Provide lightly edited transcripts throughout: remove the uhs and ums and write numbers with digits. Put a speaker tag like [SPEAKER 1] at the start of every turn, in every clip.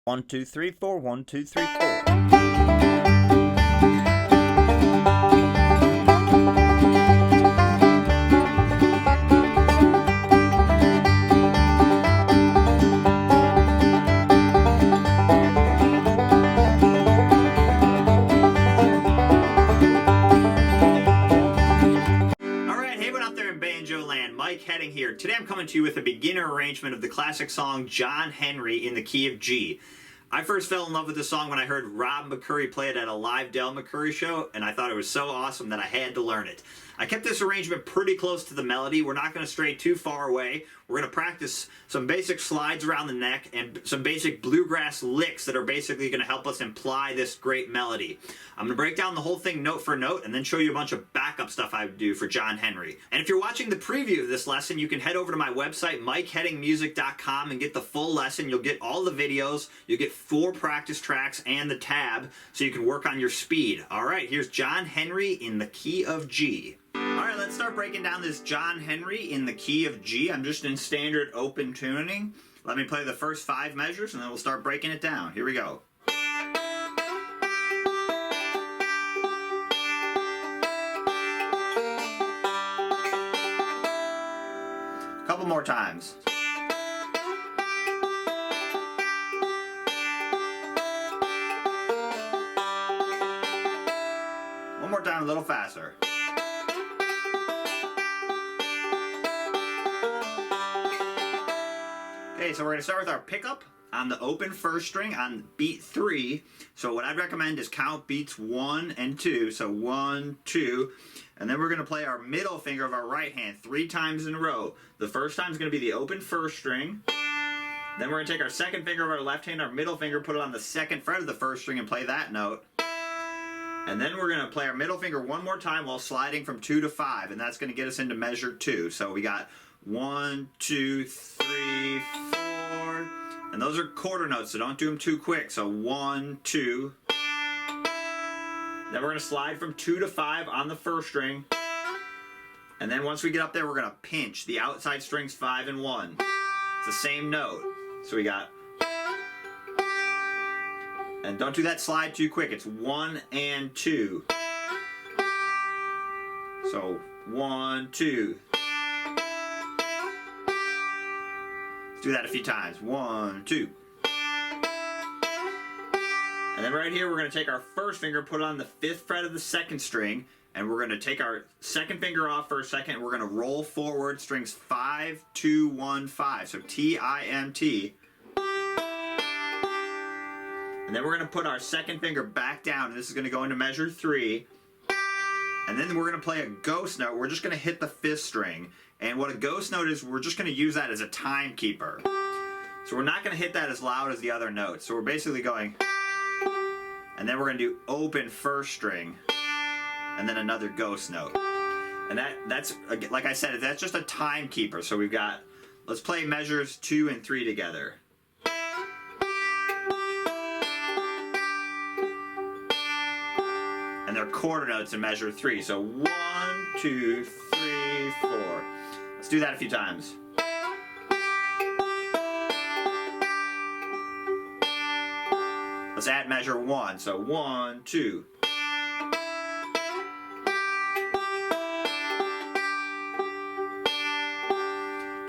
[SPEAKER 1] 1, 2, 3, 4, 1, 2, 3, 4.
[SPEAKER 2] Mike Heading here. Today I'm coming to you with a beginner arrangement of the classic song John Henry in the key of G. I first fell in love with this song when I heard Rob McCoury play it at a live Del McCoury show, and I thought it was so awesome that I had to learn it. I kept this arrangement pretty close to the melody. We're not going to stray too far away. We're going to practice some basic slides around the neck and some basic bluegrass licks that are basically going to help us imply this great melody. I'm going to break down the whole thing note for note and then show you a bunch of backup stuff I would do for John Henry. And if you're watching the preview of this lesson, you can head over to my website, MikeHeadingMusic.com, and get the full lesson. You'll get all the videos, you'll get 4 practice tracks and the tab so you can work on your speed. All right, here's John Henry in the key of G. Alright, let's start breaking down this John Henry in the key of G. I'm just in standard open tuning. Let me play the first 5 measures and then we'll start breaking it down. Here we go. A couple more times. One more time, a little faster. Okay, so we're going to start with our pickup on the open first string on beat 3. So what I'd recommend is count beats 1 and 2. So 1, 2, and then we're going to play our middle finger of our right hand 3 times in a row. The first time is going to be the open first string. Then we're going to take our second finger of our left hand, our middle finger, put it on the second fret of the first string and play that note. And then we're going to play our middle finger one more time while sliding from 2 to 5, and that's going to get us into measure 2. So we got 1, 2, 3, 4, and those are quarter notes, so don't do them too quick. So 1, 2. Then we're going to slide from 2 to 5 on the first string. And then once we get up there, we're going to pinch the outside strings 5 and 1. It's the same note. So we got, and don't do that slide too quick. It's 1 and 2. So 1, 2. Let's do that a few times. 1, 2. And then right here, we're going to take our first finger, put it on the 5th fret of the second string, and we're going to take our second finger off for a second. We're going to roll forward strings 5, 2, 1, 5. So T-I-M-T. And then we're going to put our second finger back down, and this is going to go into measure 3. And then we're going to play a ghost note. We're just going to hit the 5th string. And what a ghost note is, we're just going to use that as a timekeeper. So we're not going to hit that as loud as the other notes. So we're basically going, and then we're going to do open first string, and then another ghost note. And that's, like I said, that's just a timekeeper. So we've got, let's play measures 2 and 3 together. And they're quarter notes in measure 3. So 1, 2, 3, 4. Let's do that a few times. Let's add measure 1. So 1, 2.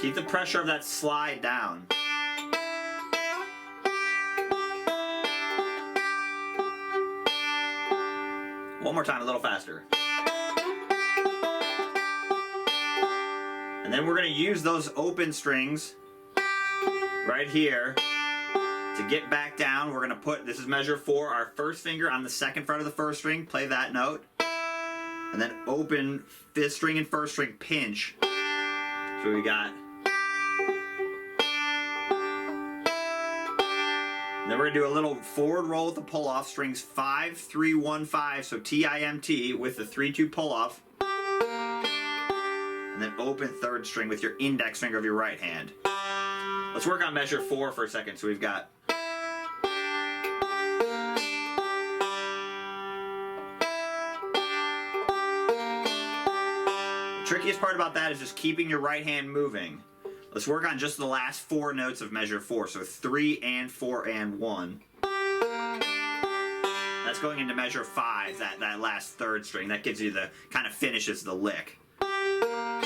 [SPEAKER 2] Keep the pressure of that slide down. One more time, a little faster. And then we're going to use those open strings right here to get back down. We're going to put, this is measure 4, our first finger on the second fret of the first string, play that note. And then open 5th string and first string, pinch. So we got. And then we're going to do a little forward roll with the pull-off, strings 5, 3, 1, 5, so T-I-M-T with the 3, 2 pull-off. And then open 3rd string with your index finger of your right hand. Let's work on measure 4 for a second. So we've got. The trickiest part about that is just keeping your right hand moving. Let's work on just the last 4 notes of measure 4. So 3 and 4 and 1. That's going into measure 5, that last third string. That gives you the, kind of finishes the lick. And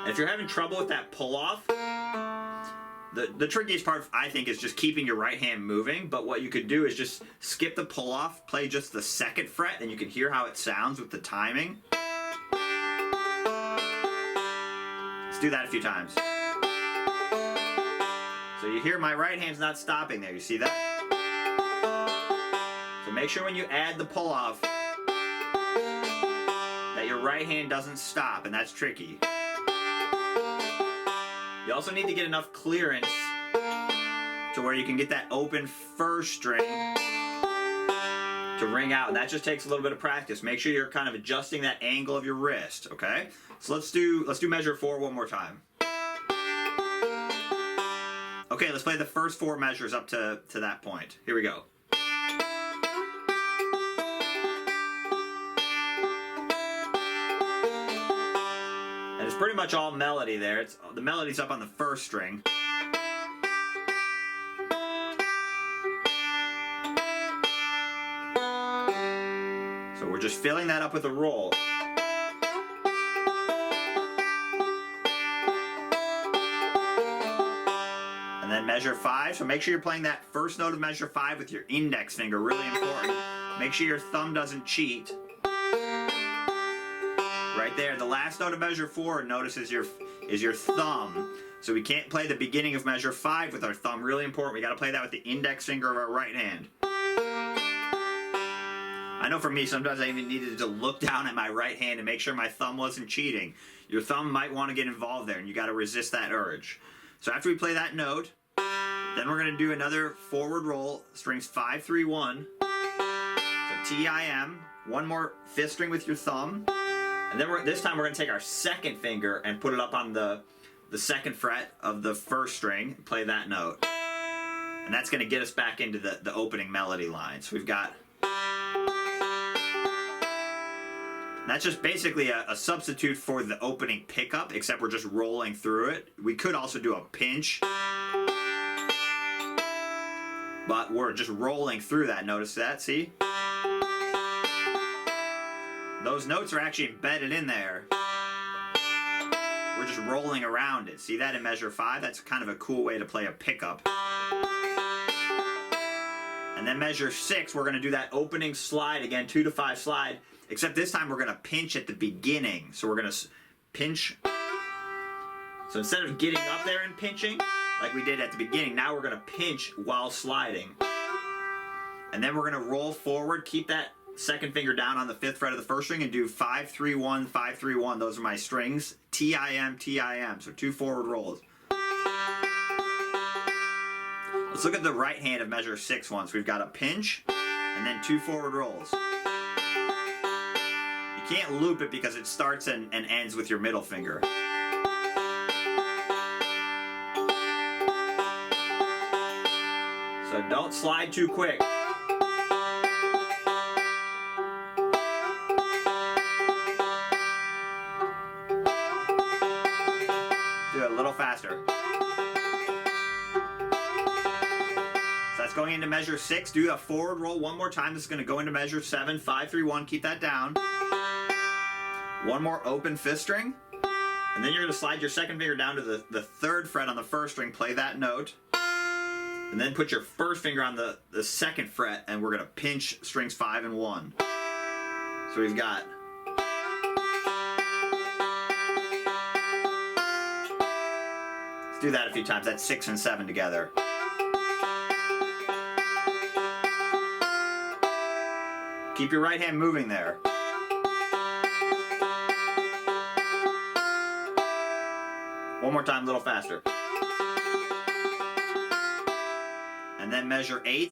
[SPEAKER 2] if you're having trouble with that pull off, the trickiest part, I think, is just keeping your right hand moving. But what you could do is just skip the pull off, play just the 2nd fret, and you can hear how it sounds with the timing. Let's do that a few times. So you hear my right hand's not stopping there. You see that? So make sure when you add the pull off that your right hand doesn't stop, and that's tricky. You also need to get enough clearance to where you can get that open first string to ring out, and that just takes a little bit of practice. Make sure you're kind of adjusting that angle of your wrist, okay? So let's do measure 4 one more time. Okay, let's play the first 4 measures up to that point. Here we go. And it's pretty much all melody there. The melody's up on the first string. So we're just filling that up with a roll. And then measure 5. So make sure you're playing that first note of measure 5 with your index finger. Really important. Make sure your thumb doesn't cheat. Right there, the last note of measure 4, notice is your thumb. So we can't play the beginning of measure 5 with our thumb. Really important. We got to play that with the index finger of our right hand. I know for me, sometimes I even needed to look down at my right hand and make sure my thumb wasn't cheating. Your thumb might want to get involved there, and you got to resist that urge. So after we play that note, then we're going to do another forward roll, strings 5, 3, 1. So T-I-M, one more 5th string with your thumb. And then this time we're going to take our 2nd finger and put it up on the 2nd fret of the 1st string and play that note. And that's going to get us back into the opening melody line. So we've got... That's just basically a substitute for the opening pickup, except we're just rolling through it. We could also do a pinch. But we're just rolling through that. Notice that, see? Those notes are actually embedded in there. We're just rolling around it. See that in measure 5? That's kind of a cool way to play a pickup. And then measure 6, we're going to do that opening slide again, 2 to 5 slide, except this time we're going to pinch at the beginning. So we're going to pinch. So instead of getting up there and pinching, like we did at the beginning, now we're going to pinch while sliding. And then we're going to roll forward, keep that 2nd finger down on the 5th fret of the 1st string and do 5, 3, 1, 5, 3, 1. Those are my strings. T-I-M, T-I-M. So 2 forward rolls. Let's look at the right hand of measure 6 once. We've got a pinch and then 2 forward rolls. You can't loop it because it starts and ends with your middle finger. So don't slide too quick. Do it a little faster. So that's going into measure 6. Do a forward roll one more time. This is going to go into measure 7. 5, 3, 1. Keep that down. One more open 5th string. And then you're going to slide your 2nd finger down to the 3rd fret on the 1st string. Play that note. And then put your 1st finger on the 2nd fret, and we're going to pinch strings 5 and 1. So we've got... Let's do that a few times. That's 6 and 7 together. Keep your right hand moving there. One more time, a little faster. And then measure 8.